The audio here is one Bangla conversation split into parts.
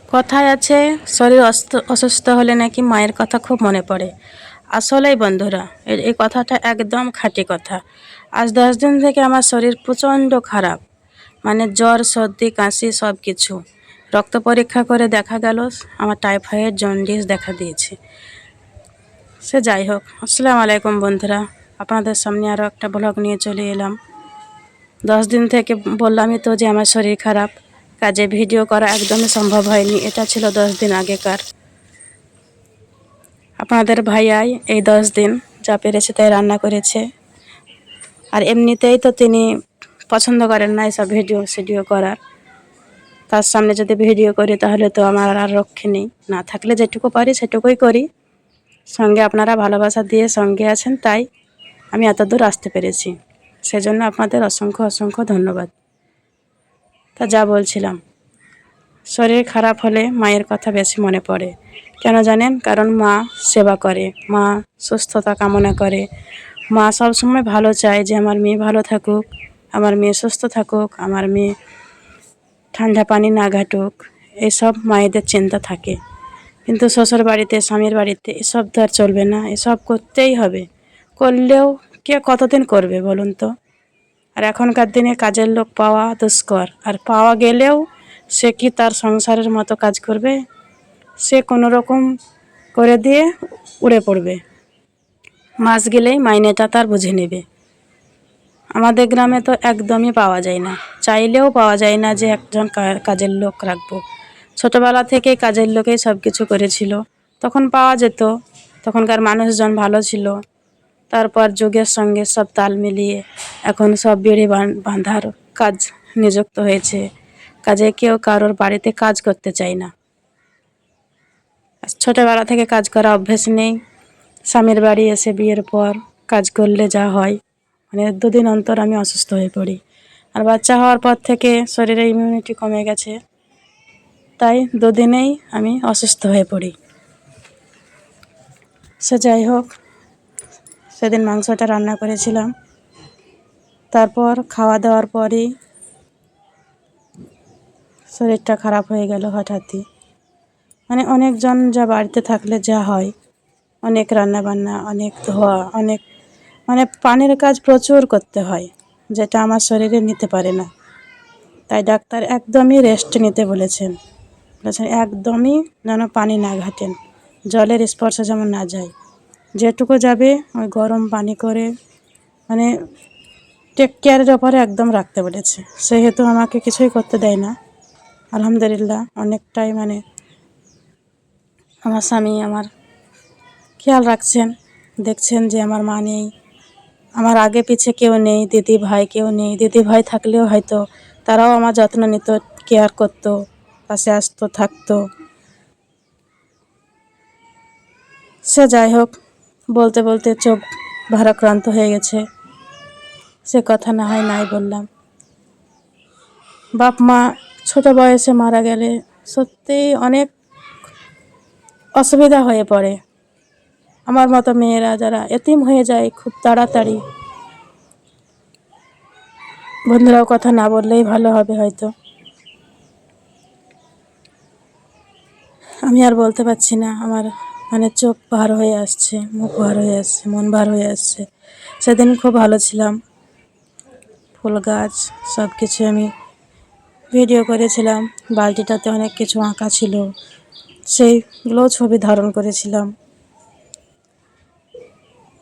কথায় আছে শরীর অসুস্থ হলে নাকি মায়ের কথা খুব মনে পড়ে। আসলেই বন্ধুরা, এই কথাটা একদম খাঁটি কথা। আজ 10 দিন থেকে আমার শরীর প্রচণ্ড খারাপ, মানে জ্বর, সর্দি, কাশি সব কিছু। রক্ত পরীক্ষা করে দেখা গেল আমার টাইফয়েড, জন্ডিস দেখা দিয়েছে। সে যাই হোক, আসসালামু আলাইকুম বন্ধুরা, আপনাদের সামনে আরও একটা ব্লগ নিয়ে চলে এলাম। 10 দিন থেকে বললামই তো যে আমার শরীর খারাপ, কাজে ভিডিও করা একদমই সম্ভব হয়নি। এটা ছিল 10 দিন আগেকার। আপনাদের ভাইয়াই এই 10 দিন যা পেরেছে তাই রান্না করেছে। আর এমনিতেই তো তিনি পছন্দ করেন না এসব ভিডিও করার। তার সামনে যদি ভিডিও করি তাহলে তো আমার আর রক্ষে নেই। না থাকলে যেটুকু পারি সেটুকুই করি। সঙ্গে আপনারা ভালোবাসা দিয়ে সঙ্গে আছেন, তাই আমি এতদূর আসতে পেরেছি। সেজন্য আপনাদের অসংখ্য অসংখ্য ধন্যবাদ। তা যা বলছিলাম, শরীর খারাপ হলে মায়ের কথা বেশি মনে পড়ে। কেন জানেন? কারণ মা সেবা করে, মা সুস্থতা কামনা করে, মা সবসময় ভালো চায় যে আমার মেয়ে ভালো থাকুক, আমার মেয়ে সুস্থ থাকুক, আমার মেয়ে ঠান্ডা পানি না ঘাটুক, এসব মায়েদের চিন্তা থাকে। কিন্তু শ্বশুর বাড়িতে, স্বামীর বাড়িতে এসব তো আর চলবে না, এসব করতেই হবে। করলেও কে কতদিন করবে বলুন তো? আর এখনকার দিনে কাজের লোক পাওয়া দুষ্কর, আর পাওয়া গেলেও সে কি তার সংসারের মতো কাজ করবে? সে কোনো রকম করে দিয়ে উড়ে পড়বে, মাস গেলেই মাইনেটা তার বুঝে নেবে। আমাদের গ্রামে তো একদমই পাওয়া যায় না, চাইলেও পাওয়া যায় না যে একজন কাজের লোক রাখবো। ছোটোবেলা থেকেই কাজের লোকেই সব কিছু করেছিল, তখন পাওয়া যেত, তখনকার মানুষজন ভালো ছিল। তারপর যুগের সঙ্গে সব তাল মিলিয়ে এখন সব বিড়ি বাঁধার কাজ নিযুক্ত হয়েছে। কাজে কেউ কারোর বাড়িতে কাজ করতে চায় না। ছোটোবেলা থেকে কাজ করা অভ্যেস নেই। স্বামীর বাড়ি এসে বিয়ের পর কাজ করলে যা হয়, মানে 2 দিন অন্তর আমি অসুস্থ হয়ে পড়ি। আর বাচ্চা হওয়ার পর থেকে শরীরে ইমিউনিটি কমে গেছে, তাই 2 দিনেই আমি অসুস্থ হয়ে পড়ি। সে যাই হোক, সেদিন মাংসটা রান্না করেছিলাম। তারপর খাওয়া দাওয়ার পরই শরীরটা খারাপ হয়ে গেল হঠাৎই। মানে অনেকজন যা বাড়িতে থাকলে যা হয়, অনেক রান্না বান্না, অনেক ধোয়া, অনেক মানে পানির কাজ প্রচুর করতে হয়, যেটা আমার শরীরে নিতে পারে না। তাই ডাক্তার একদমই রেস্ট নিতে বলেছেন। একদমই যেন পানি না ঘাটেন, জলের স্পর্শে যেমন না যায়। যেটুকু যাবে ওই গরম পানি করে, মানে টেক কেয়ারের ওপরে একদম রাখতে বলেছে। সেহেতু আমাকে কিছুই করতে দেয় না। আলহামদুলিল্লাহ, অনেকটাই মানে আমার স্বামী আমার খেয়াল রাখছেন, দেখছেন যে আমার মা নেই, আমার আগে পিছে কেউ নেই, দিদি ভাই কেউ নেই। দিদি ভাই থাকলেও হয়তো তারাও আমার যত্ন নিত, কেয়ার করতো, পাশে আসতো, থাকতো। সে যাই হোক, বলতে বলতে চোখ ভারাক্রান্ত হয়ে গেছে। সে কথা না হয় নাই বললাম। বাপ মা ছোটো বয়সে মারা গেলে সত্যিই অনেক অসুবিধা হয়ে পড়ে। আমার মতো মেয়েরা যারা এতিম হয়ে যায় খুব তাড়াতাড়ি। বন্ধুরাও কথা না বললেই ভালো হবে হয়তো। আমি আর বলতে পারছি না, আমার মানে চোখ ভার হয়ে আসছে, মুখ ভার হয়ে আসছে, মন ভার হয়ে আসছে। সেদিন খুব ভালো ছিলাম, ফুল গাছ সব কিছু আমি ভিডিও করেছিলাম। বালতিটাতে অনেক কিছু আঁকা ছিল, সেইগুলোও ছবি ধারণ করেছিলাম।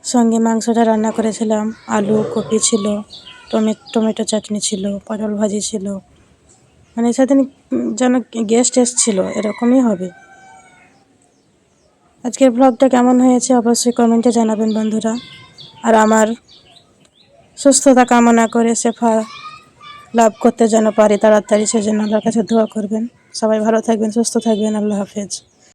সঙ্গে মাংসটা রান্না করেছিলাম, আলু কপি ছিল, টমেটো চাটনি ছিল, পটল ভাজি ছিল। মানে সেদিন যেন গেস্ট এসেছিলো এরকমই হবে। আজকের ব্লগটা কেমন হয়েছে অবশ্যই কমেন্টে জানাবেন বন্ধুরা। আর আমার সুস্থতা কামনা করে শেফা লাভ করতে যেন পারি তাড়াতাড়ি, সেজন্য আল্লাহর কাছে দোয়া করবেন। সবাই ভালো থাকবেন, সুস্থ থাকবেন। আল্লাহ হাফেজ।